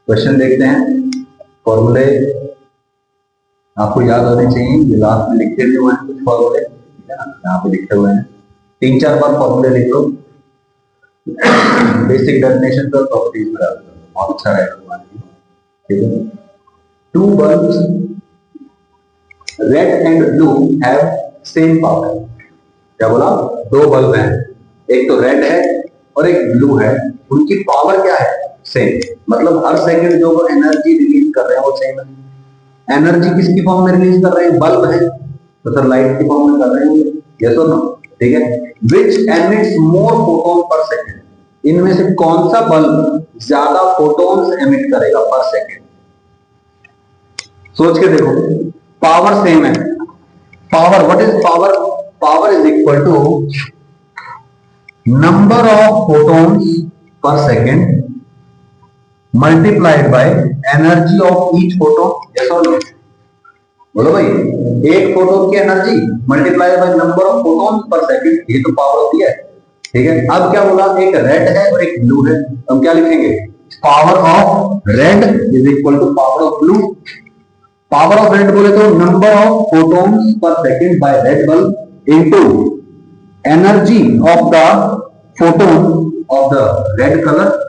Question देखते हैं। फॉर्मूले आपको याद होने चाहिए, ये लास्ट में लिखे हुए हैं कुछ फॉर्मूले, ठीक है ना, यहाँ पे लिखे हुए हैं। 3-4 बार फॉर्मूले लिख लो, बेसिक डेफिनेशन और प्रॉपर्टीज में डाल दो, बहुत अच्छा रहेगा तुम्हारे लिए, ठीक है। 2 bulbs red and blue have same power. क्या बोला? 2 बल्ब हैं, एक तो रेड है और एक ब्लू है, उनकी पावर क्या है? सेम। मतलब हर सेकंड जो वो एनर्जी रिलीज कर रहे हैं वो सेम है। एनर्जी किसकी फॉर्म में रिलीज कर रहे हैं? बल्ब है, तो सर लाइट की फॉर्म में कर रहे हैं, यस और नो, ठीक है। विच एमिट्स मोर फोटोन पर सेकंड, इनमें से कौन सा बल्ब ज्यादा फोटोन्स एमिट करेगा पर सेकंड? सोच के देखो, पावर सेम है। Power, what is power? Power is equal to number of photons per second multiplied by energy of each photon, yes और नो? बोलो भाई, एक फोटोन की energy multiply by number of photon per second, ये तो power होती है, ठीक है। अब क्या बोला? एक रेड है और एक ब्लू है, हम क्या लिखेंगे? Power of red is equal to power of blue. Power of red बोले तो number of photons per second by red bulb into energy of the photon of the red colour,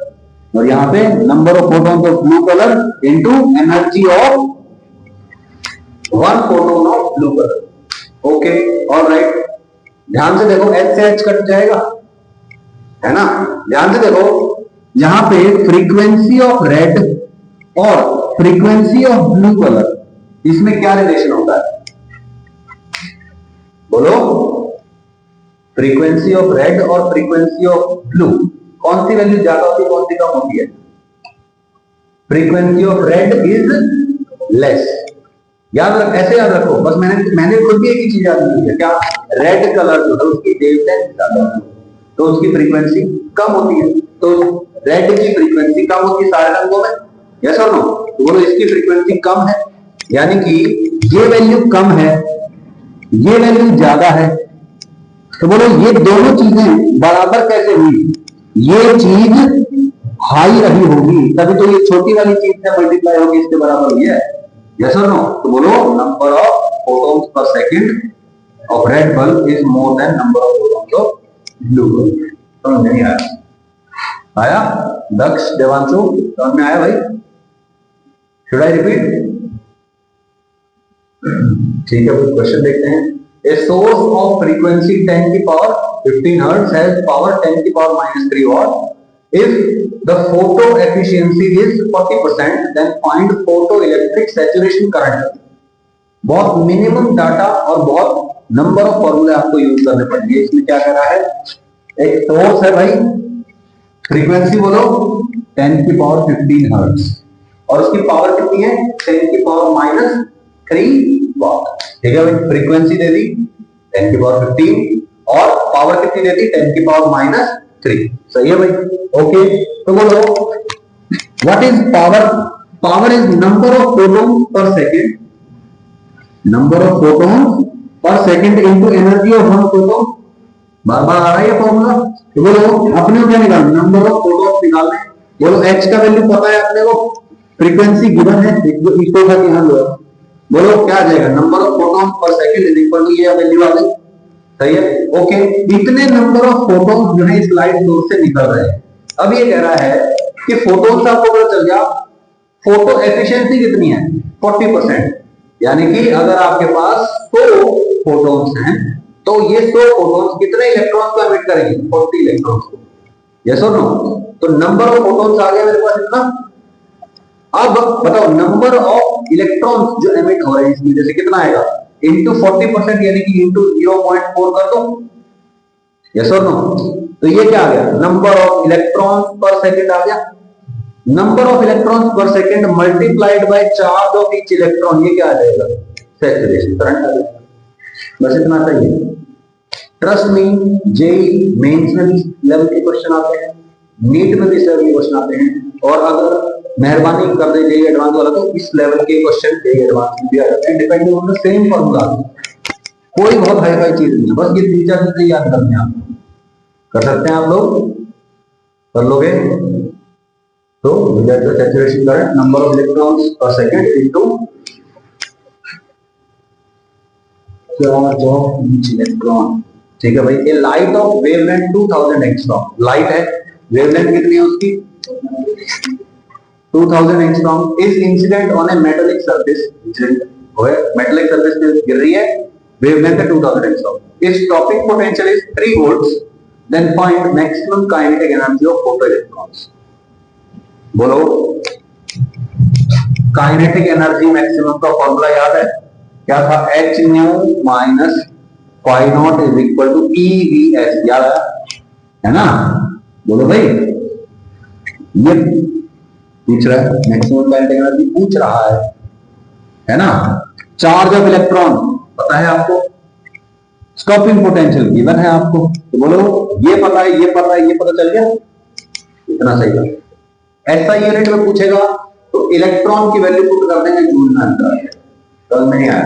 और यहां पे number of photon of blue colour into energy of 1 photon of blue colour. Okay, alright. ध्यान से देखो, H से H cut जाएगा, है ना। ध्यान से देखो, यहां पे फ्रीक्वेंसी ऑफ रेड और फ्रीक्वेंसी ऑफ ब्लू कलर, इसमें क्या रिलेशन होता है? बोलो, फ्रीक्वेंसी ऑफ रेड और फ्रीक्वेंसी ऑफ ब्लू, कौन सी वैल्यू ज्यादा होती है, कौन सी कम होती है? Frequency of red is less. याद रख, ऐसे याद रखो बस, मैंने खुद भी एक ही चीज याद की है, क्या? रेड कलर जो है उसकी वेवलेंथ ज्यादा है तो उसकी फ्रीक्वेंसी कम होती है, तो रेड की फ्रीक्वेंसी कम होती है सारे रंगों में, यस और नो? तो बोलो इसकी फ्रीक्वेंसी कम है, यानी कि ये वैल्यू कम है, ये वैल्यू ज्यादा है, तो बोलो ये दोनों चीजें बराबर कैसे हुई? ये चीज हाई रही होगी, तभी तो ये छोटी वाली चीज से मल्टीप्लाई होगी, इसके बराबर हुई है, यस और नो? तो बोलो number of photons per second of red bulb is more than number of photons of blue bulb. समझ नहीं आया? आया? दक्ष, देवांशु, समझ में आया भाई? Should I repeat? ठीक है, क्वेश्चन देखते हैं। A source of frequency 10 की power 15 hertz has power 10 की power -3 watt. If the photo efficiency is 40%, then find photoelectric saturation current. बहुत मिनिमम डाटा और बहुत नंबर ऑफ फॉर्मूले आपको यूज करने पड़ेंगे। इसमें क्या कर रहा है? एक सोर्स है भाई, फ्रीक्वेंसी बोलो 10 की पावर 15 हर्ट्ज, और उसकी पावर कितनी है? 10 की पावर -3 वाट, ठीक है भाई। फ्रीक्वेंसी दे दी 10 की पावर 15 और पावर कितनी दे दी? 10 की पावर -3, सही है भाई? ओके, तो बोलो what is power? Power is number of photon per second, number of photon per second into energy of 1 photon. बार बार आ रहा है ये फॉर्मूला, तो बोलो अपने को क्या निकालना? नंबर ऑफ फोटोन निकालने। बोलो एच का वैल्यू पता है अपने को, फ्रीक्वेंसी गिवन है, इसको का ध्यान दो। बोलो क्या आ जाएगा? Number of photon per second is equal to ये वैल्यू आ गई, सही है? ओके, इतने नंबर ऑफ फोटोन जो है इस लाइट सोर्स से निकल रहे हैं। अब ये कह रहा है कि फोटोन से आपको पता चल गया फोटो एफिशिएंसी कितनी है? 40%, यानी कि अगर आपके पास 100 फोटोन्स हैं तो ये 100 फोटोन्स कितने इलेक्ट्रॉन्स को एमिट करेंगे? 40 इलेक्ट्रॉन्स को, यस और नो? तो नंबर ऑफ फोटोन्स आ गया मेरे पास इतना। अब बताओ नंबर ऑफ इलेक्ट्रॉन्स जो एमिट हो रहे हैं इसमें, जैसे कितना आएगा? इनटू 40%, यानी कि इनटू 0.4 कर दो, यस और नो? तो ये क्या आ गया? नंबर ऑफ इलेक्ट्रॉन्स पर सेकंड आ गया। नंबर ऑफ इलेक्ट्रॉन्स पर second multiplied by charge of each electron, ये क्या आ जाएगा? सैचुरेशन करंट आ जाएगा। बस इतना चाहिए। ट्रस्ट मी, जेई मेंस में भी लेवल के क्वेश्चन आते हैं, नीट में भी इस लेवल के क्वेश्चन आते हैं, और अगर मेहरबानी कर दे जेई एडवांस वाला तो इस लेवल के क्वेश्चन जेई एडवांस में भी आ जाते हैं, depending on the same formula. कोई बहुत हाई फाई चीज नहीं है, बस ये 3-4 चीजें याद करनी है। आप कर सकते हैं, आप लोग कर लोगे So we get the saturation current, number of electrons per second into charge of each electron. ठीक है भाई, ये light of wavelength 2000 angstrom light है, वेवलेंथ कितनी है उसकी 2000 angstrom is incident on A metallic surface, incident हो है मेटालिक सरफेस पे गिर रही है, वेवलेंथ है 2000 angstrom, if stopping potential is 3 volts then find maximum kinetic energy of photo electrons. बोलो काइनेटिक एनर्जी मैक्सिमम का फॉर्मूला याद है क्या था, h nu minus phi naught is equal to EVS, याद है ना। बोलो भाई, ये पूछ रहा है मैक्सिमम काइनेटिक एनर्जी पूछ रहा है ना। चार्ज ऑफ इलेक्ट्रॉन पता है आपको, स्टॉपिंग पोटेंशियल गिवन है आपको, तो बोलो ये पता है, ये पता है, ये पता चल गया, इतना सही है। ऐसा यूनिट में पूछेगा तो इलेक्ट्रॉन की वैल्यू पुट कर देंगे जूल में अंदर, समझ नहीं आया।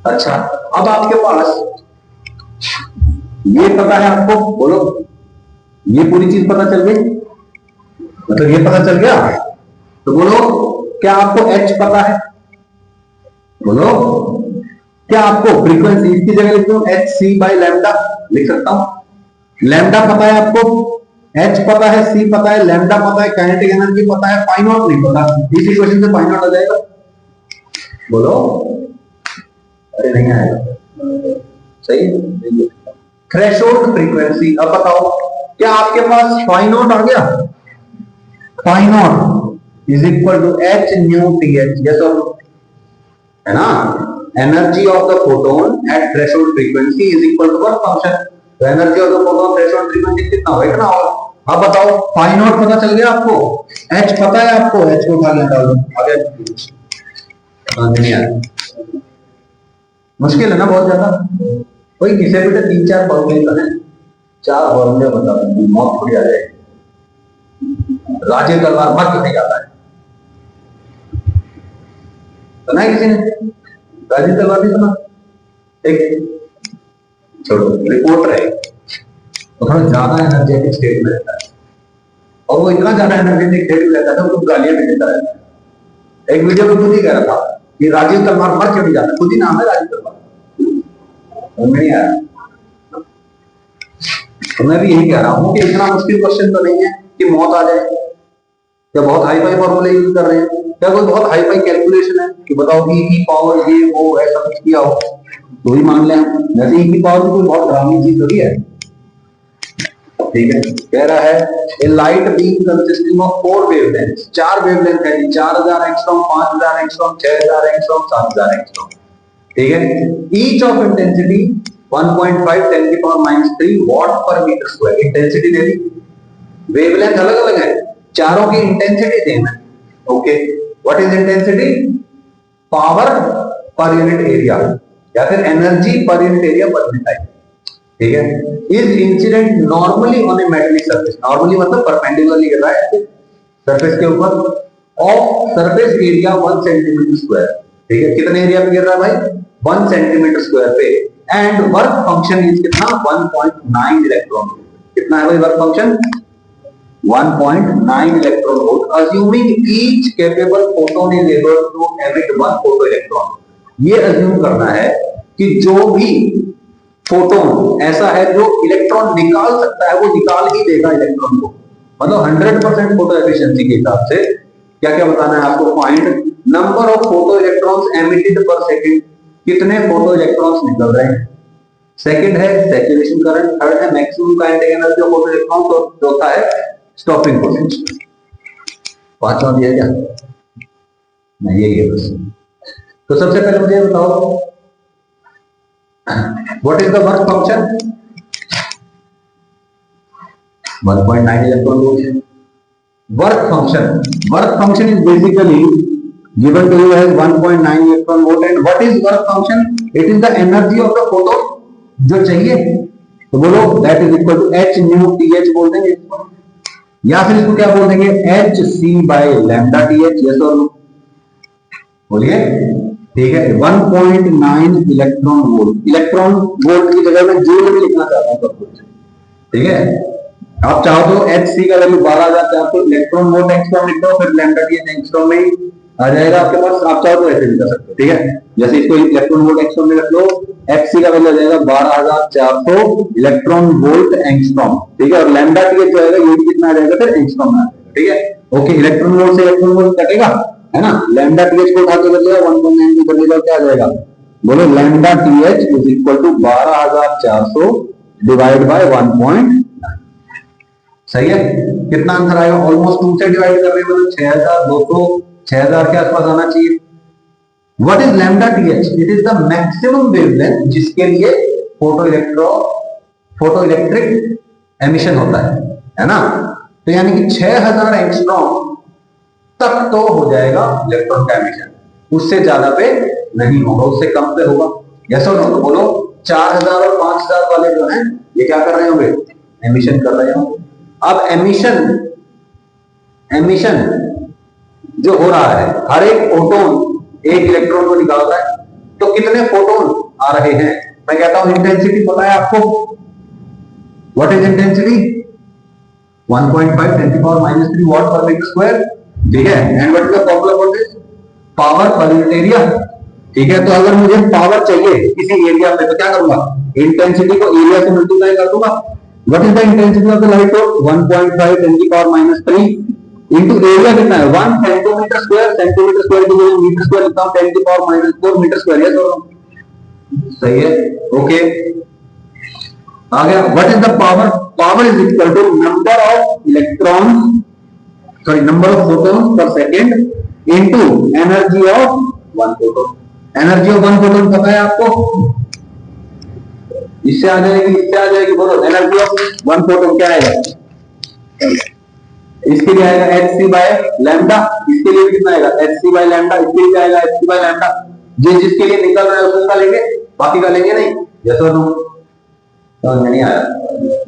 अच्छा, अब आपके पास ये पता है आपको, बोलो ये पूरी चीज पता चल गई, मतलब ये पता चल गया, तो बोलो क्या आपको H पता है, बोलो क्या आपको फ्रीक्वेंसी इसकी जगह लिख दूं HC बाई लैम्डा लिख सकता हूं, लैम्डा पता है आपको, H पता है, C पता है, लैम्डा पता है, काइनेटिक एनर्जी पता है, पाई नॉट नहीं पता, इस इक्वेशन से पाई नॉट आ जाएगा, बोलो अरे नहीं आएगा, सही है। थ्रेशोल्ड फ्रीक्वेंसी, अब बताओ क्या आपके पास पाई नॉट आ गया, phi naught is equal to H nu TH, yes और नो, है ना। Energy of the photon at threshold frequency is equal to work function, तो energy of the photon threshold frequency कितना होगा, इतना होगा। अब बताओ पाई नॉट पता चल गया आपको, H पता है आपको, H को उठा लिया डाल दो, आगे नहीं आया, मुश्किल है ना बहुत ज्यादा, कोई किसी पे 3-4 फॉर्मूले बने, 4 फॉर्मूले बता दो, मौत थोड़ी आ जाएगी। राजेश तलवार मर क्यों नहीं जाता है, सुना है किसी ने राजेश तलवार नहीं सुना, एक छोड़ो रिपोर्टर है, वो थोड़ा ज्यादा एनर्जेटिक स्टेट में रहता है, और वो इतना ज्यादा एनर्जेटिक स्टेट में रहता है तो गालियां भी देता रहता है। एक वीडियो में खुद ही कह रहा था कि राजीव तलवार मर क्यों नहीं जाता, खुद ही नाम है राजीव तलवार, नहीं आया। तो मैं भी यही कह रहा हूं कि इतना मुश्किल क्वेश्चन तो नहीं है कि मौत आ जाए, क्या बहुत हाई फाई फॉर्मूले यूज कर रहे हैं, क्या कोई बहुत हाई फाई कैलकुलेशन है कि बताओ E की पावर ये वो ऐसा कुछ किया हो तो ही मान लें, वैसे E की पावर कोई बहुत डरावनी चीज थोड़ी है, ठीक है। कह रहा है a light beam consisting of 4 wavelengths, 4 wavelength है, 4000 एंगस्ट्रॉम, 5000 एंगस्ट्रॉम, 6000 एंगस्ट्रॉम, 7000 एंगस्ट्रॉम, ठीक है। ईच ऑफ इंटेंसिटी 1.5 10 की पावर -3 वाट पर मीटर स्क्वायर, इंटेंसिटी दे दी, वेवलेंथ अलग अलग है, चारों की इंटेंसिटी सेम है, okay. What is intensity, power per unit area या फिर energy per unit area per unit time, ठीक है। Is incident normally on A metallic surface, normally मतलब परपेंडिकुलरली गिर रहा है सरफेस के ऊपर, of surface area 1 centimetre square, ठीक है। कितने एरिया पे गिर रहा है भाई, 1 सेंटीमीटर स्क्वायर पे, एंड वर्क फंक्शन इज कितना 1.9 इलेक्ट्रॉन वोल्ट, कितना है भाई work function 1.9 electron volt, assuming each capable photon is able to emit 1 photo electron. ये अज्यूम करना है कि जो भी फोटोन ऐसा है जो इलेक्ट्रॉन निकाल सकता है वो निकाल ही देगा इलेक्ट्रॉन को, मतलब 100% फोटो एफिशिएंसी के हिसाब से क्या क्या बताना है आपको, find number of photo electrons emitted पर सेकंड, कितने फोटो इलेक्ट्रॉन्स निकल रहे हैं, सेकंड है सैचुरेशन करंट, थर्ड है maximum kinetic energy of photo electron, तो चौथा है स्टॉपिंग पोटेंशियल, पांचवा दिया क्या नहीं, यही है बस। तो सबसे पहले मुझे बताओ what is the work function, 1.9 electron volt, work function is basically given to you as 1.9 electron volt, and what is work function, it is the energy of the photon जो चाहिए, तो बोलो that is equal to H nu TH बोल देंगे, या फिर इसको क्या बोल देंगे HC by lambda TH, yes और no, बोलिए, ठीक है। 1.9 इलेक्ट्रॉन वोल्ट की जगह में जूल में लिखना चाहता हूं सब कुछ, ठीक है। आप चाहो तो एच सी का वैल्यू 12,400 इलेक्ट्रॉन वोल्ट एंगस्ट्रॉम लिख दो, फिर लैम्डा टी एच एंगस्ट्रॉम में ही आ जाएगा आपके पास। आप चाहो तो ऐसे भी कर सकते हो, ठीक है। जैसे इसको इलेक्ट्रॉन वोल्ट एंगस्ट्रॉम में रख लो, एच सी का वैल्यू आ जाएगा 12,400 इलेक्ट्रॉन वोल्ट एंगस्ट्रॉम, ठीक है। और लैम्डा टी एच जो आएगा ये भी कितना आ जाएगा, फिर एंगस्ट्रॉम में आ जाएगा, ठीक है। ओके, इलेक्ट्रॉन वोल्ट से इलेक्ट्रॉन वोल्ट कटेगा, है ना। लैम्डा टी एच को उठा के बदलेगा 1.92 कर देगा, क्या आ जाएगा, बोलो। Lambda T H is equal to 12,400 divide by 1. सही है। कितना आंसर आएगा, ऑलमोस्ट 2 से डिवाइड कर रहे हैं, मतलब 6,200 6000 के आसपास आना चाहिए। What is lambda TH? It is the maximum wavelength जिसके लिए फोटो इलेक्ट्रिक एमिशन होता है ना। तो यानी कि 6000 एंगस्ट्रॉम तक तो हो जाएगा इलेक्ट्रॉन का एमिशन, उससे ज्यादा पे नहीं होगा, उससे कम पे होगा। यस और नो? तो बोलो 4000 और 5000 वाले जो हैं ये क्या कर रहे होंगे, एमिशन कर रहे होंगे। अब एमिशन जो हो रहा है, हर एक फोटोन एक इलेक्ट्रॉन को निकाल रहा है, तो कितने फोटोन आ रहे हैं। मैं कहता हूं इंटेंसिटी पता है आपको, व्हाट इज इंटेंसिटी, 1.5 10 to -3 वाट पर मीटर स्क्वायर, ठीक है। And what is the formula for this, power per unit area, ठीक है। तो अगर मुझे पावर चाहिए किसी एरिया में तो क्या करूंगा, इंटेंसिटी को एरिया से मल्टीप्लाई कर दूंगा। What is the intensity of the light source, 1.5 10 to -3 into area कितना है 1 सेंटीमीटर स्क्वायर, सेंटीमीटर स्क्वायर की जगह मीटर स्क्वायर लिखता हूं 10 to -4 मीटर स्क्वायर। यस और सही है, ओके। आ गया। What is the power, power is equal to number of electron, sorry number of photons per second into energy of one photon. Energy of one photon पता है आपको, इससे आ जाएगी, इससे आ जाएगी, बोलो एनर्जी ऑफ वन फोटोन क्या आएगा, इसके लिए आएगा एच सी बाय लैम्डा, इसके लिए कितना आएगा एच सी बाय लैम्डा, इसके लिए आएगा एच सी बाय लैम्डा। जिसके लिए निकल रहा है उसका लेंगे, बाकी का लेंगे नहीं। यस और नो? समझ में नहीं आया,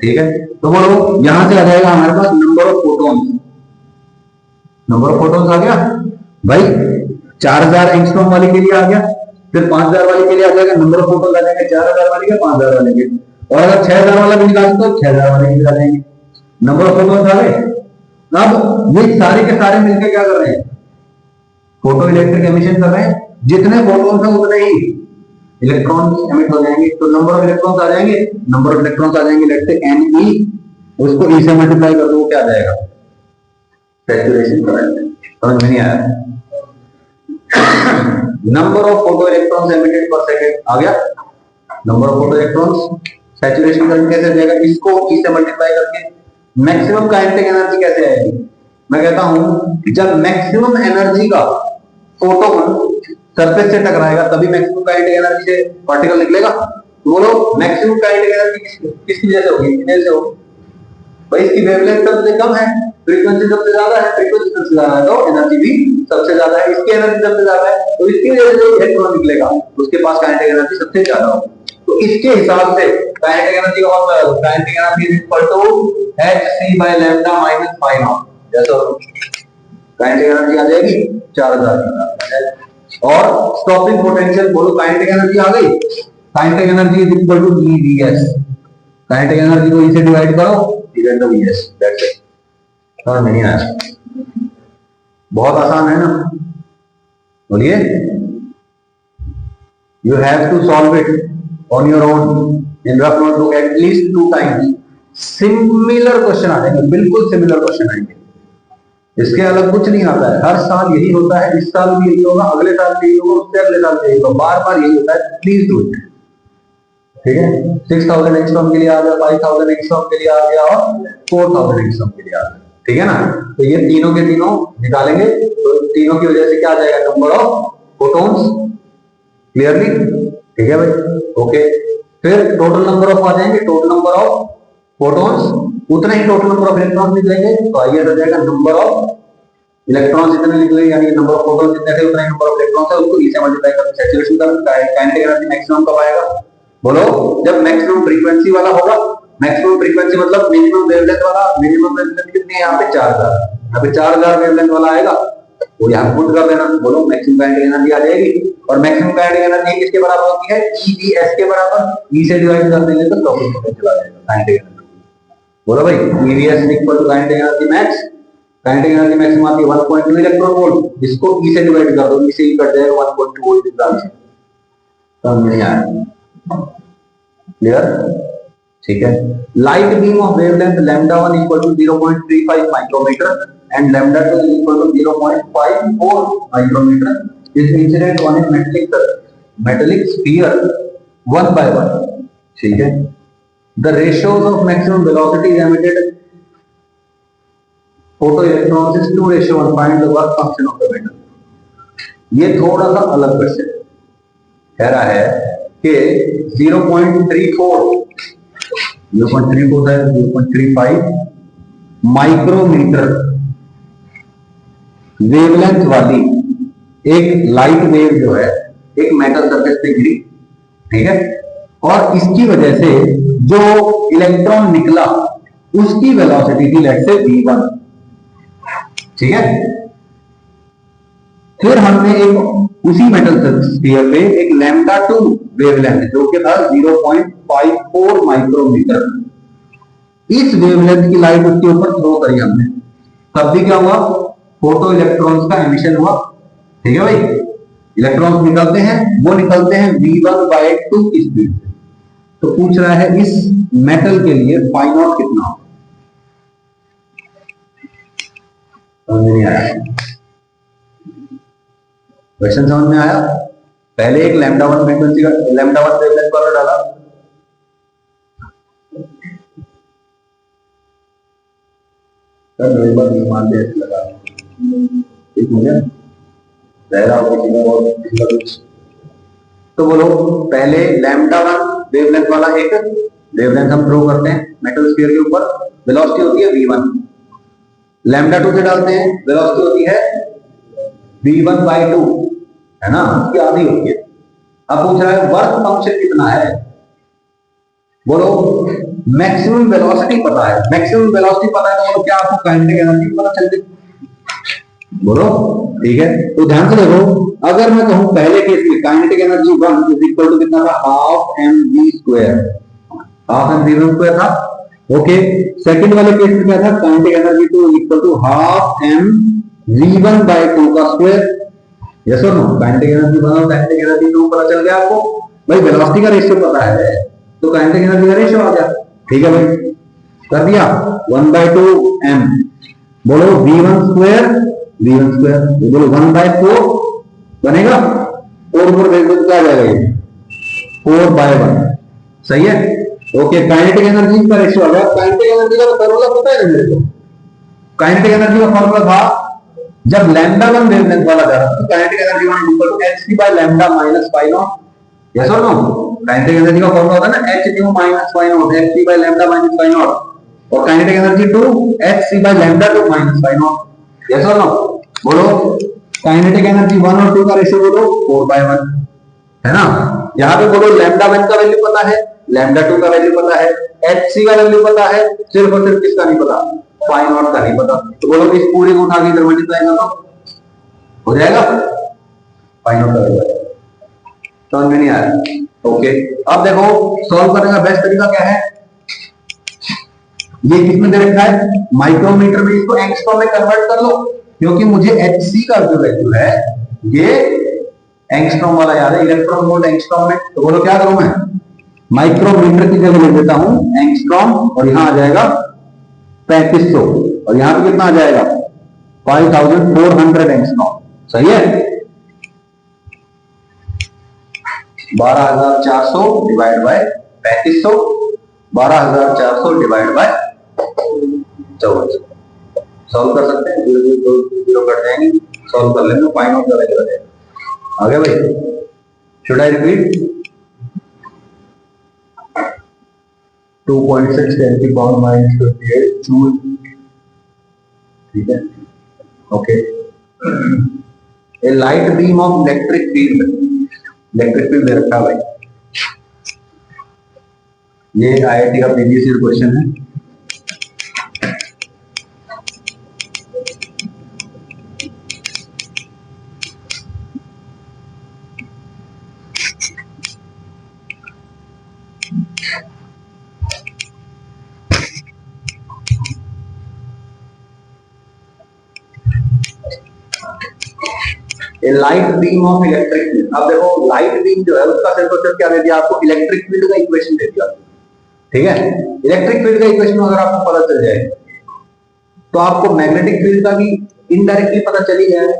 ठीक है। तो बोलो यहां से आ जाएगा हमारे पास number of photons, number of photons आ गया भाई। 4000 एंगस्ट्रॉम वाले के लिए आ गया, फिर 5000 वाले के लिए आ जाएगा, नंबर ऑफ फोटॉन्स आ जाएंगे 4000 वाले के, 5000 वाले के, और अगर 6000 वाला भी निकाल तो 6000 वाले के भी आ जाएंगे। नंबर ऑफ फोटॉन्स आ गए। अब ये सारे के सारे मिलकर क्या कर रहे हैं, फोटो इलेक्ट्रिक एमिशन कर रहे हैं। जितने फोटॉन्स हैं उतने ही इलेक्ट्रॉन्स एमिट हो जाएंगे, तो नंबर ऑफ इलेक्ट्रॉन्स आ जाएंगे, नंबर ऑफ इलेक्ट्रॉन्स आ जाएंगे, लेट्स से Ne, उसको E से मल्टीप्लाई कर दो, क्या आ जाएगा, सैचुरेशन करंट। समझ में नहीं आया? Number of photo electrons emitted पर सेकंड आ गया, number of photo electrons, saturation current कैसे जाएगा, इसको E से मल्टीप्लाई करके मैक्सिमम काइनेटिक एनर्जी कैसे आएगी। मैं कहता हूं जब मैक्सिमम एनर्जी का फोटोन सरफेस से टकराएगा तभी मैक्सिमम काइनेटिक एनर्जी से पार्टिकल निकलेगा। बोलो मैक्सिमम काइनेटिक एनर्जी किसकी वजह से होगी, कितने से होगी भाई, इसकी वेवलेंथ सबसे कम है, फ्रीक्वेंसी सबसे ज्यादा है, फ्रीक्वेंसी सबसे ज्यादा है तो एनर्जी भी सबसे ज्यादा है, इसकी एनर्जी सबसे ज्यादा है तो इसकी वजह से इलेक्ट्रॉन निकलेगा, उसके पास काइनेटिक एनर्जी सबसे ज्यादा होगी। तो इसके हिसाब से काइनेटिक एनर्जी का formula, kinetic energy is equal to hc by lambda minus phi naught. जैसे काइनेटिक एनर्जी आ जाएगी 4000 और स्टॉपिंग पोटेंशियल, बोलो काइनेटिक एनर्जी आ गई, kinetic energy is equal to EVS। Kinetic energy को E से डिवाइड करो, divide by VS, that's it. समझ में नहीं आया? बहुत आसान है ना, बोलिए। You have to solve it on your own in rough notebook at least 2 times। Similar question आ जाएंगे, बिल्कुल सिमिलर क्वेश्चन आएंगे, इसके अलग कुछ नहीं आता है। हर साल यही होता है, इस साल भी यही होगा, अगले साल भी यही होगा, उससे अगले साल भी यही होगा, बार बार यही होता है। प्लीज डू इट, ठीक है। 6000 एंगस्ट्रॉम के लिए आ गया, 5000 एंगस्ट्रॉम के लिए आ गया और 4000 एंगस्ट्रॉम के लिए आ गया, ठीक है ना। तो ये तीनों के तीनों निकालेंगे, तो तीनों की वजह से क्या आ जाएगा, नंबर ऑफ फोटॉन्स, क्लियरली, ठीक है भाई, ओके। फिर टोटल नंबर ऑफ आ जाएंगे, टोटल नंबर ऑफ फोटॉन्स, उतना ही टोटल नंबर ऑफ इलेक्ट्रॉन्स निकलेंगे, तो आइए आ जाएगा नंबर ऑफ इलेक्ट्रॉन्स जितने निकलेंगे, यानी नंबर ऑफ फोटॉन्स जितने थे उतना ही नंबर ऑफ इलेक्ट्रॉन्स है, उसको E से मल्टीप्लाई करके सैचुरेशन करना है। काइनेटिक एनर्जी मैक्सिमम कब आएगा, बोलो जब मैक्सिमम फ्रीक्वेंसी वाला होगा। मैक्सिमम फ्रीक्वेंसी मतलब मिनिमम वेवलेंथ वाला, मिनिमम वेवलेंथ कितनी है यहाँ पे 4000, यहाँ पे 4000 वेवलेंथ वाला आएगा, वो यहाँ पुट कर देना, बोलो मैक्सिमम काइनेटिक एनर्जी आ जाएगी। और मैक्सिमम काइनेटिक एनर्जी किसके बराबर होती है, EVS के बराबर। E से डिवाइड कर देंगे तो स्टॉपिंग पोटेंशियल आ जाएगा काइनेटिक एनर्जी। बोलो भाई, EVS equal to kinetic energy max, kinetic energy maximum आती है 1.2 इलेक्ट्रॉन वोल्ट, इसको E से डिवाइड कर दो, E से ही कट जाएगा 1.2 वोल्ट डिफरेंस। समझ नहीं आया? क्लियर? ठीक है। Light beam of wavelength λ1 equal to 0.35 micrometre and λ2 equal to 0.54 micrometre is incident on a metallic sphere one by one. ठीक है। The ratios of maximum velocity emitted photo electrons is 2:1, find the work function of the metal. ये थोड़ा सा अलग question कह रहा है कि 0.34 0.35 माइक्रोमीटर वेवलेंथ वाली एक लाइट वेव जो है एक मेटल सरफेस पे गिरी, ठीक है, और इसकी वजह से जो इलेक्ट्रॉन निकला उसकी वेलोसिटी थी लेट्स से v1, ठीक है। फिर हमने एक उसी मेटल स्फीयर पे एक λ2 वेवलेंथ जो कि था 0.54 माइक्रोमीटर, इस वेवलेंथ की लाइट उसके ऊपर थ्रो करी हमने, तब भी क्या हुआ, फोटो इलेक्ट्रॉन्स का एमिशन हुआ। ठीक है भाई, इलेक्ट्रॉन्स निकलते हैं, वो निकलते हैं v1/2 की स्पीड से। तो पूछ रहा है इस मेटल के लिए फाई नॉट कितना हो। समझ नहीं आया? क्वेश्चन समझ में आया? पहले एक λ1 फ्रीक्वेंसी का λ1 वेवलेंथ वाला डाला, एक बार मान दे लगा, ठीक हो गया, दायरा हो किसी का और किसी का कुछ। तो बोलो, पहले λ1 वेवलेंथ वाला एक वेवलेंथ हम थ्रो करते हैं मेटल स्फीयर के ऊपर, वेलोसिटी होती है v1, λ2 से डालते हैं, वेलोसिटी होती है v1/2, है ना, उसकी आधी होती है। अब पूछ रहा है वर्क फंक्शन कितना है। बोलो, मैक्सिमम वेलोसिटी पता है, मैक्सिमम वेलोसिटी पता है तो क्या आपको काइनेटिक एनर्जी पता चल गई? बोलो, ठीक है। तो ध्यान से देखो, अगर मैं कहूं पहले केस में kinetic energy 1 is equal to कितना था, हाफ mv², हाफ mv² था। ओके, सेकंड वाले केस में क्या था, kinetic energy 2 equal to half mv1/2 का स्क्वायर। यस और नो? काइनेटिक एनर्जी 1 और काइनेटिक एनर्जी 2 पता चल गया आपको भाई, वेलोसिटी का रेशियो पता है तो काइनेटिक एनर्जी का रेशियो आ गया। ठीक है भाई, कर दिया 1/2 m। बोलो v1², बोलो 1/4 बनेगा, 4 देख दो क्या आ जाएगा, ये 4/1, सही है। ओके, काइनेटिक एनर्जी का रेशियो आ गया। काइनेटिक एनर्जी का फॉर्मूला पता है मेरे को, काइनेटिक एनर्जी का फॉर्मूला था जब λ1 वेवलेंथ वाला था तो kinetic energy 1 equal to hc/λ minus phi naught. Yes और नो? काइनेटिक एनर्जी का फॉर्मूला होता है ना hν minus phi naught, hc/λ minus phi naught, और kinetic energy 2 hc/λ2 minus phi naught. Yes और नो? बोलो, काइनेटिक एनर्जी 1 और 2 का रेशियो बोलो 4/1, है ना। यहां पे बोलो λ1 का वैल्यू पता है, λ2 का वैल्यू पता है, hc का वैल्यू पता है, सिर्फ और सिर्फ किसका नहीं पता, फाई नॉट का नहीं पता। तो बोलो इस पूरे को उठा के इधर मल्टीप्लाई कर दो, हो जाएगा फाई नॉट का वैल्यू। समझ में नहीं आया? ओके, अब देखो सॉल्व करने का बेस्ट तरीका क्या है, ये किसमें दे रखा है, माइक्रोमीटर में, इसको एंगस्ट्रॉम में कन्वर्ट कर लो, क्योंकि मुझे hc का जो वैल्यू है ये एंगस्ट्रॉम वाला याद है, इलेक्ट्रॉन वोल्ट एंगस्ट्रॉम में। तो बोलो क्या करूं मैं, माइक्रोमीटर की जगह लिख देता हूं एंगस्ट्रॉम, और यहां आ जाएगा 3500, और यहां पे कितना आ जाएगा 5400 एंगस्ट्रॉम, सही है। 12400 divide by 3500, 12400 divide by 1400। Solve कर सकते हैं, 0 कट जाएंगे, सॉल्व कर लेंगे, फाइंड आउट कर लेंगे। आगे भाई, शुड आई रिपीट? 2.6 10 की पावर माइनस 58 जूल, ठीक है। Okay, a light beam of electric field दे रखा है भाई, ये IIT का प्रीवियस ईयर क्वेश्चन है। A light beam of electric field. अब देखो लाइट बीम जो है उसका सिर्फ और सिर्फ क्या दे दिया आपको, इलेक्ट्रिक फील्ड का इक्वेशन दे दिया, ठीक है। इलेक्ट्रिक फील्ड का इक्वेशन अगर आपको पता चल जाए तो आपको मैग्नेटिक फील्ड का भी इनडायरेक्टली पता चल ही जाएगा,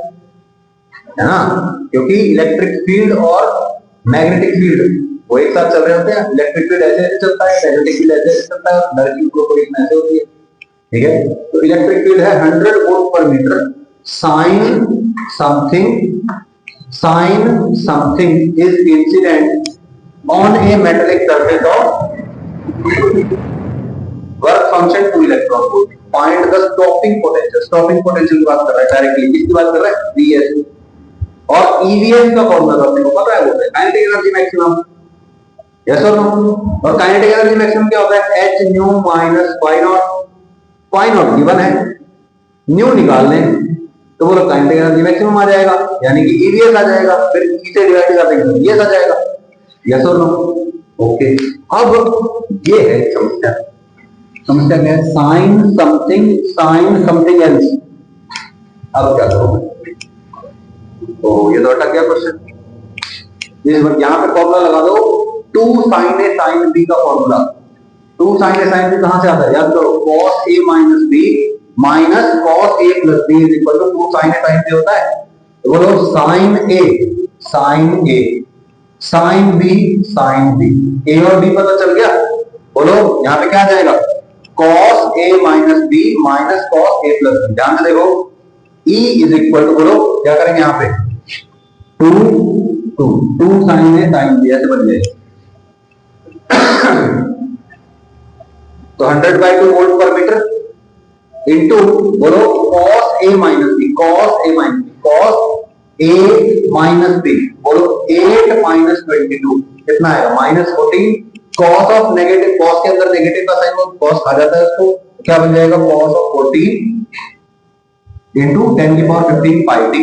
है ना, क्योंकि इलेक्ट्रिक फील्ड और मैग्नेटिक फील्ड वो एक साथ चल रहे होते हैं। इलेक्ट्रिक फील्ड ऐसे ऐसे चलता है, मैग्नेटिक फील्ड ऐसे ऐसे चलता है, डायरेक्टली प्रोपोर्शनल ऐसे होती है, ठीक है। तो इलेक्ट्रिक फील्ड है 100 volt per metre sine something is incident on a metallic surface of work function 2 electron volt. Find the stopping potential. Stopping potential की बात कर रहा है डायरेक्टली, किसकी बात कर रहा है, Vs। और ईवीएस का फॉर्मूला अपने को पता है, वो है काइनेटिक एनर्जी मैक्सिमम, यस और नो। और काइनेटिक एनर्जी मैक्सिमम क्या होता है, h nu minus phi naught. Phi naught given है, न्यू निकाल लें तो बोलो काइनेटिक एनर्जी मैक्सिमम आ जाएगा, यानी कि ईवीएस आ जाएगा, फिर ई से डिवाइड कर देंगे तो ईएस आ जाएगा, यस और नो। ओके, अब ये है समस्या। समस्या क्या है, साइन समथिंग एल्स। अब क्या करोगे, तो ये तो अटक गया क्वेश्चन। इस बार यहां पे फॉर्मूला लगा दो 2 sin a sin b का formula. 2 sin a sin b कहां से आता है, याद करो, cos a minus b minus cos a plus b is equal to 2 sin a sin b होता है। तो बोलो sin a sin b a और b पता चल गया। बोलो यहां पे क्या आ जाएगा, cos a minus b minus cos a plus b। ध्यान से देखो, E is equal to, बोलो क्या करेंगे यहां पे, 2 sin a sin b ऐसे बन जाएगा। तो 100/2 वोल्ट पर मीटर इंटू बोलो cos a minus b बोलो 8 minus 22 कितना आएगा, -14। cos ऑफ नेगेटिव, cos के अंदर नेगेटिव का साइन, वो cos आ जाता है उसको, क्या बन जाएगा, cos of 14 into 10⁻15 pi T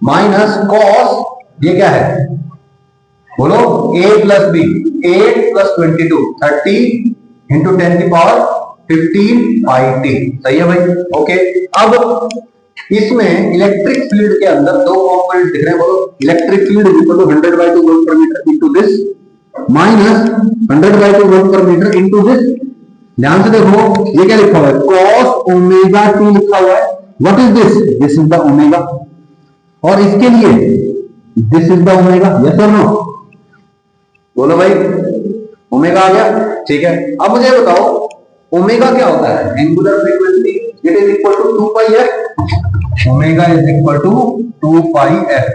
minus cos, ये क्या है, बोलो a plus b, 8 plus 22 30 into 10⁻15 pi T. सही है भाई, ओके। अब इसमें इलेक्ट्रिक फील्ड के अंदर दो कंपोनेंट दिख रहे हैं, बोलो electric field is equal to 100/2 volt per metre into this minus 100/2 volt per metre into this. ध्यान से देखो ये क्या लिखा हुआ है, cos ओमेगा t लिखा हुआ है। What is this, this is the omega, और इसके लिए this is the omega, yes और नो, बोलो भाई ओमेगा आ गया, ठीक है। अब मुझे बताओ ओमेगा क्या होता है, angular frequency, it is equal to 2 pi f, omega is equal to 2 pi f।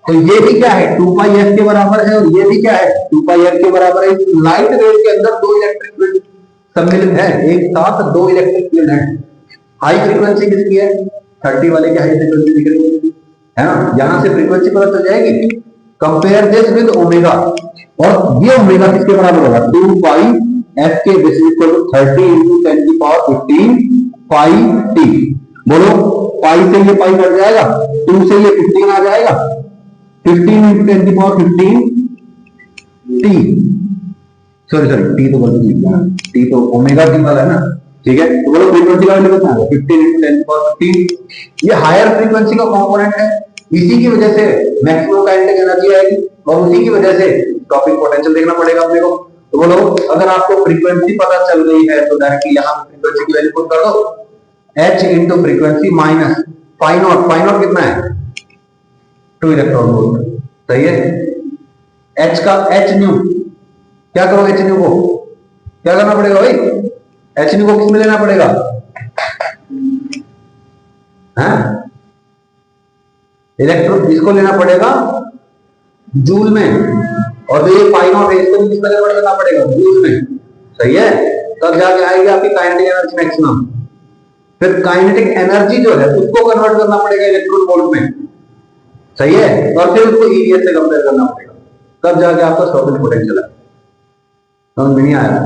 तो ये भी क्या है, 2 पाई f के बराबर है, और ये भी क्या है, 2 पाई f के बराबर है। लाइट वेव के अंदर दो इलेक्ट्रिक फील्ड सम्मिलित है, एक साथ दो इलेक्ट्रिक फील्ड है। हाई फ्रीक्वेंसी किसकी है, 30 वाले की हाई फ्रीक्वेंसी दिख रही है ना, यहां से फ्रीक्वेंसी पता चल जाएगी। कंपेयर दिस विद ओमेगा, और ये ओमेगा किसके बराबर होगा, 2 पाई f के, this is equal to 30 into 10⁻15 pi t। बोलो पाई से ये पाई कट जाएगा, 2 से ये 15 आ जाएगा, 15 इंटू 10⁻15 t, सॉरी t तो गलत लिख दिया, t तो ओमेगा की वाला है ना, ठीक है। तो बोलो फ्रीक्वेंसी का वैल्यू कितना है, 15 इंटू 10⁻15। ये हायर फ्रीक्वेंसी का कंपोनेंट है, इसी की वजह से मैक्सिमम काइनेटिक एनर्जी आएगी, और उसी की वजह से स्टॉपिंग पोटेंशियल देखना पड़ेगा अपने को। तो बोलो अगर आपको फ्रीक्वेंसी पता चल गई है तो डायरेक्टली यहां पे फ्रीक्वेंसी की वैल्यू पुट कर दो, h into frequency minus pi not कितना है, 2 इलेक्ट्रॉन वोल्ट, सही है। h का h न्यू, क्या करो h न्यू को, क्या करना पड़ेगा भाई, h न्यू को किस में लेना पड़ेगा, हाँ इलेक्ट्रॉन, इसको लेना पड़ेगा जूल में, और जो ये पाई नॉट है इसको किस में लेना पड़ेगा, जूल में, सही है। तब जाके आएगी आपकी काइनेटिक एनर्जी मैक्सिमम। फिर काइनेटिक एनर्जी जो है उसको कन्वर्ट करना पड़ेगा इलेक्ट्रॉन वोल्ट में, सही है, और फिर उसको ईवीएस से कंपेयर करना पड़ेगा, तब जाके आपका स्टॉपिंग पोटेंशियल है। समझ में नहीं आया,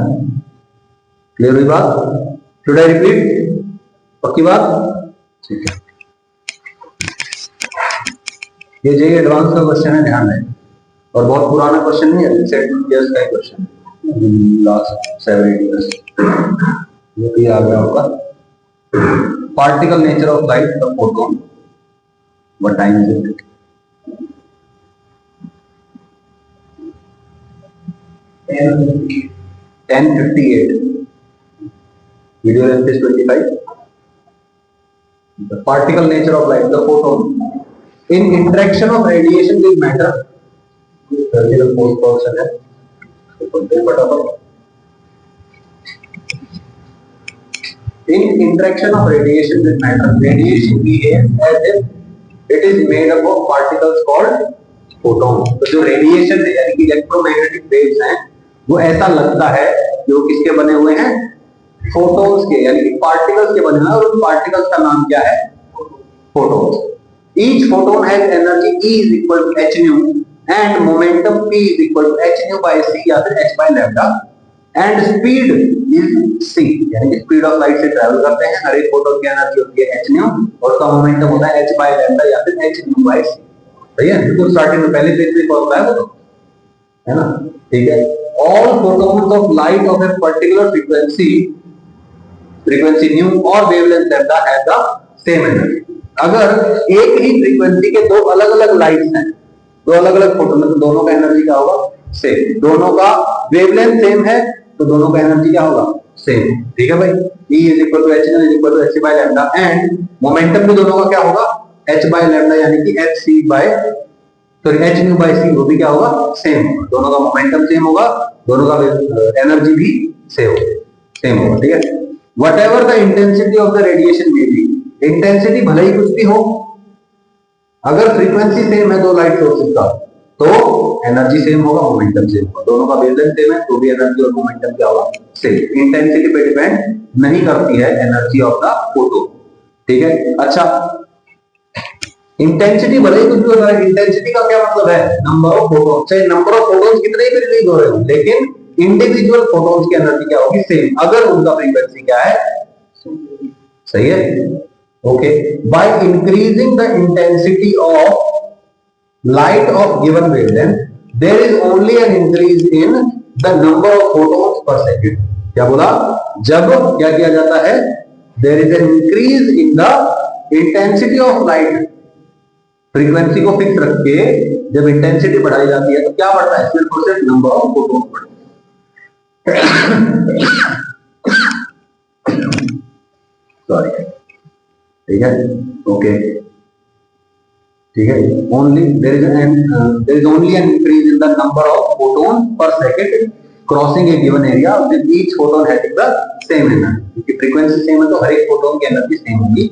क्लियर हुई बात, शुड आई रिपीट, पक्की बात, ठीक है। ये जेईई एडवांस का क्वेश्चन है, ध्यान रखें, और बहुत पुराना क्वेश्चन नहीं है, रिसेंट ईयर्स का क्वेश्चन है, लास्ट 7-8 इयर्स। ये आ गया होगा, particle nature of light the photon, What time is it? 10:58. Video length is 25. The particle nature of light, the photon. In interaction of radiation with matter, the fourth portion है. In interaction of radiation with matter, radiation behaves as if it is made up of particles called photons. तो जो radiation है यानी कि electromagnetic waves हैं, वो ऐसा लगता है जो किसके बने हुए हैं? फोटोन्स के, यानी कि पार्टिकल्स के बने हुए हैं, और उन पार्टिकल्स का नाम क्या है? Photons. Each photon has energy E is equal to h nu and momentum P is equal to h nu by c या फिर h by lambda and speed is c, यानी कि स्पीड ऑफ लाइट से travel करते हैं. हर एक photon की energy होती है h nu और उसका मोमेंटम होता है h by lambda या फिर h nu by c. सही है, बिल्कुल स्टार्टिंग में पहले पेज में फॉर्मूला है वो तो, है ना? ठीक है. All photons of light of a particular frequency nu or wavelength lambda have the same energy. अगर एक ही फ्रीक्वेंसी के दो अलग अलग लाइट्स हैं, दो अलग अलग फोटोन में, तो दोनों का एनर्जी क्या होगा? सेम. दोनों का वेवलेंथ सेम है तो दोनों का एनर्जी क्या होगा? सेम. ठीक है भाई. E is equal to h nu is equal to h by lambda and momentum भी दोनों का क्या होगा? h by lambda यानी कि h nu by c, वो भी क्या होगा? सेम होगा. दोनों का मोमेंटम सेम होगा, दोनों का एनर्जी भी सेम होगा. ठीक है. Whatever the intensity of the radiation may be, intensity भले ही कुछ भी हो, अगर फ्रीक्वेंसी सेम है दो लाइट सोर्सेज का, तो एनर्जी सेम होगा, मोमेंटम सेम होगा. दोनों का वेवलेंथ सेम है तो भी एनर्जी और मोमेंटम क्या होगा? सेम. इंटेंसिटी पे डिपेंड नहीं करती है एनर्जी ऑफ द फोटोन. ठीक है. अच्छा, इंटेंसिटी भले ही कुछ भी हो रहा है, इंटेंसिटी का क्या मतलब है? Number of photon. चाहे नंबर ऑफ फोटोन्स कितने ही रिलीज हो रहे हो, लेकिन इंडिविजुअल फोटोन्स की एनर्जी क्या होगी? सेम, अगर उनका फ्रीक्वेंसी क्या है? सही है. Okay, by increasing the intensity of light of given wavelength, there is only an increase in the number of photons per second. क्या बोला? जब क्या किया जाता है? There is an increase in the intensity of light. Frequency को fix रख के जब इंटेंसिटी बढ़ाई जाती है तो क्या बढ़ता है? सिर्फ और सिर्फ नंबर ऑफ फोटोन्स बढ़ता है. सॉरी. ठीक है. ओके. ठीक है. Only there is only an increase in the number of photon per second crossing a given area with each photon having the same energy. क्योंकि फ्रीक्वेंसी सेम है तो हर एक फोटोन की एनर्जी सेम होगी.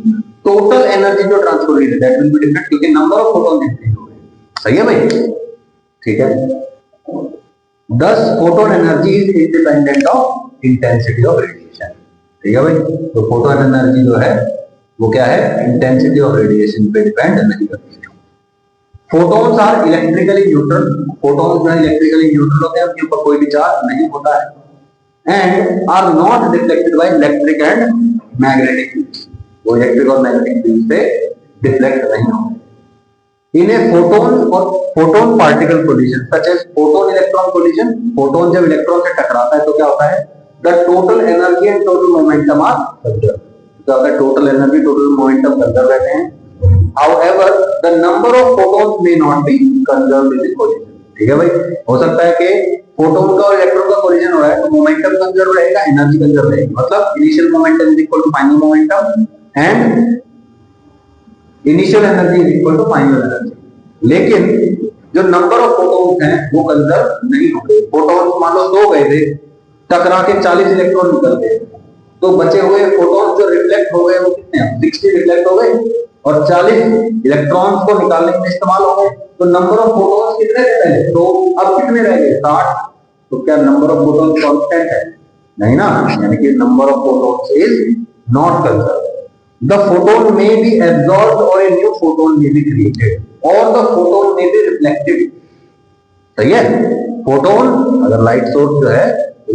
टोटल एनर्जी जो transfer हुई है दैट विल बी डिफरेंट, क्योंकि नंबर ऑफ फोटोन इंक्रीज हो गए. सही है भाई. ठीक है. Thus photon energy is independent of intensity of radiation. ठीक है भाई. तो फोटोन एनर्जी जो है वो क्या है? इंटेंसिटी ऑफ रेडिएशन पे डिपेंड नहीं करती है. Photons are electrically neutral. Photons जो है इलेक्ट्रिकली न्यूट्रल होते हैं, उनके ऊपर कोई भी चार्ज नहीं होता है. And are not reflected by electric and magnetic fields. वो इलेक्ट्रिक और मैग्नेटिक फील्ड से डिफ्लेक्ट नहीं होते. इन ए फोटोन और photon particle collision such as photon electron collision, photon जब इलेक्ट्रॉन से टकराता है तो क्या होता है? The total energy and total momentum are conserve. Total energy total momentum conserve रहते हैं. However, the number of photons may not be conserved in the collision. ठीक है भाई. हो सकता है कि फोटोन का और इलेक्ट्रॉन का कोलिजन हो रहा है तो मोमेंटम कंजर्व रहेगा, एनर्जी कंजर्व रहेगी. मतलब initial momentum is equal to final momentum and initial energy is equal to final energy. लेकिन जो नंबर ऑफ फोटोन्स हैं वो कंजर्व नहीं होंगे. फोटोन्स मान लो दो गए थे, टकरा के 40 इलेक्ट्रॉन निकल गए, तो बचे हुए फोटॉन जो रिफ्लेक्ट हो गए वो कितने हैं? 60 रिफ्लेक्ट हो गए और 40 इलेक्ट्रॉन्स को निकालने में इस्तेमाल हो गए. तो नंबर ऑफ फोटॉन्स कितने थे पहले? तो अब कितने रह गए? 60. तो क्या नंबर ऑफ फोटॉन्स कांस्टेंट है? नहीं ना. यानी कि number of photons is not conserved. The photon may be absorbed और a new photon may be created और the photon may be reflected. सही है. फोटोन अगर लाइट सोर्स जो है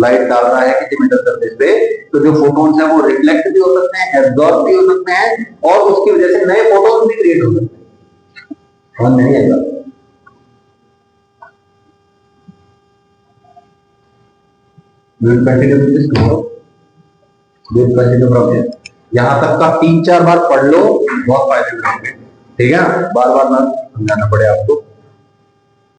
लाइट डाल रहा है किसी मेटल सरफेस पे, तो जो फोटॉन्स हैं वो रिफ्लेक्ट भी हो सकते हैं, एब्सॉर्ब भी हो सकते हैं और उसकी वजह से नए फोटॉन्स भी क्रिएट हो सकते हैं. समझ नहीं आएगा? Will continue with this tomorrow. Will continue from here. यहां तक का 3-4 बार पढ़ लो, बहुत फायदे होंगे. ठीक है, बार बार ना समझाना पड़े आपको।